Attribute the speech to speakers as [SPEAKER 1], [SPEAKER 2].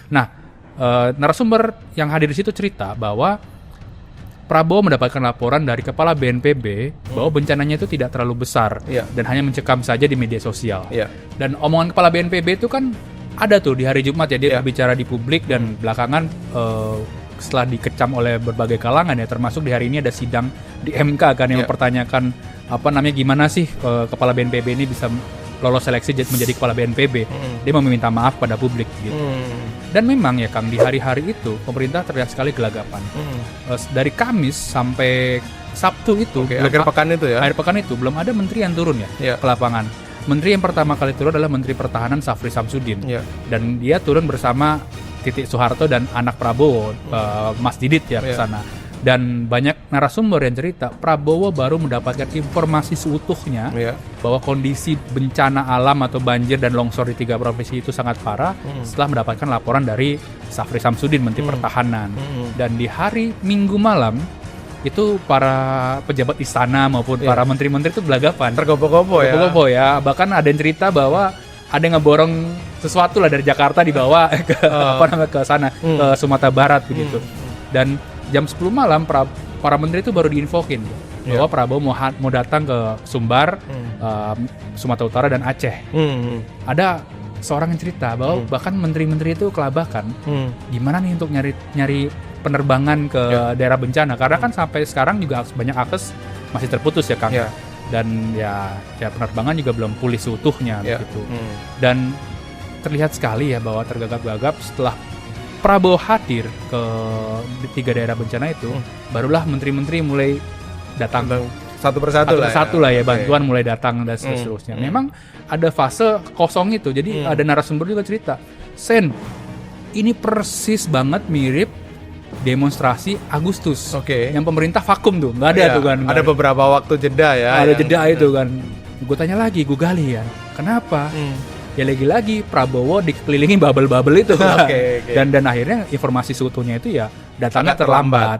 [SPEAKER 1] Nah, narasumber yang hadir di situ cerita bahwa Prabowo mendapatkan laporan dari kepala BNPB bahwa bencananya itu tidak terlalu besar dan hanya mencekam saja di media sosial. Dan omongan kepala BNPB itu kan ada tuh di hari Jumat ya, dia berbicara di publik dan belakangan setelah dikecam oleh berbagai kalangan ya, termasuk di hari ini ada sidang di MK kan yang mempertanyakan gimana sih kepala BNPB ini bisa lolos seleksi menjadi kepala BNPB. Dia meminta maaf pada publik gitu. Dan memang ya Kang, di hari-hari itu pemerintah terlihat sekali gelagapan. Dari Kamis sampai Sabtu itu,
[SPEAKER 2] akhir pekan itu ya.
[SPEAKER 1] Akhir pekan itu belum ada menteri yang turun ya ke lapangan. Menteri yang pertama kali turun adalah Menteri Pertahanan Syafri Samsudin. Dan dia turun bersama Titik Soeharto dan anak Prabowo, Mas Didit ya ke sana. Dan banyak narasumber yang cerita Prabowo baru mendapatkan informasi seutuhnya bahwa kondisi bencana alam atau banjir dan longsor di 3 provinsi itu sangat parah setelah mendapatkan laporan dari Syafri Samsudin, Menteri Pertahanan. Dan di hari Minggu malam itu para pejabat istana maupun para menteri-menteri itu belagapan,
[SPEAKER 2] tergopoh-gopoh
[SPEAKER 1] ya. Bahkan ada yang cerita bahwa ada yang ngeborong sesuatu lah dari Jakarta dibawa ke sana, ke Sumatera Barat begitu. Dan jam 10 malam para menteri itu baru diinfokin bahwa Prabowo mau datang ke Sumbar, Sumatera Utara dan Aceh. Ada seorang yang cerita bahwa bahkan menteri-menteri itu kelabakan gimana nih untuk nyari penerbangan ke daerah bencana, karena kan sampai sekarang juga banyak akses masih terputus ya Kang. Dan ya penerbangan juga belum pulih seutuhnya gitu. Dan terlihat sekali ya bahwa tergagap-gagap setelah Prabowo hadir ke 3 daerah bencana itu, barulah menteri-menteri mulai datang
[SPEAKER 2] satu persatu
[SPEAKER 1] lah ya, bantuan mulai datang dan seterusnya. Memang ada fase kosong itu, jadi ada narasumber juga cerita, Sen, ini persis banget mirip demonstrasi Agustus, yang pemerintah vakum tuh, nggak ada tuh kan.
[SPEAKER 2] Ada beberapa waktu jeda ya.
[SPEAKER 1] Ada jeda itu kan. Gue tanya lagi, gue gali ya, kenapa? Ya lagi-lagi Prabowo dikelilingi bubble-bubble itu. Dan akhirnya informasi seutuhnya itu ya datangnya terlambat.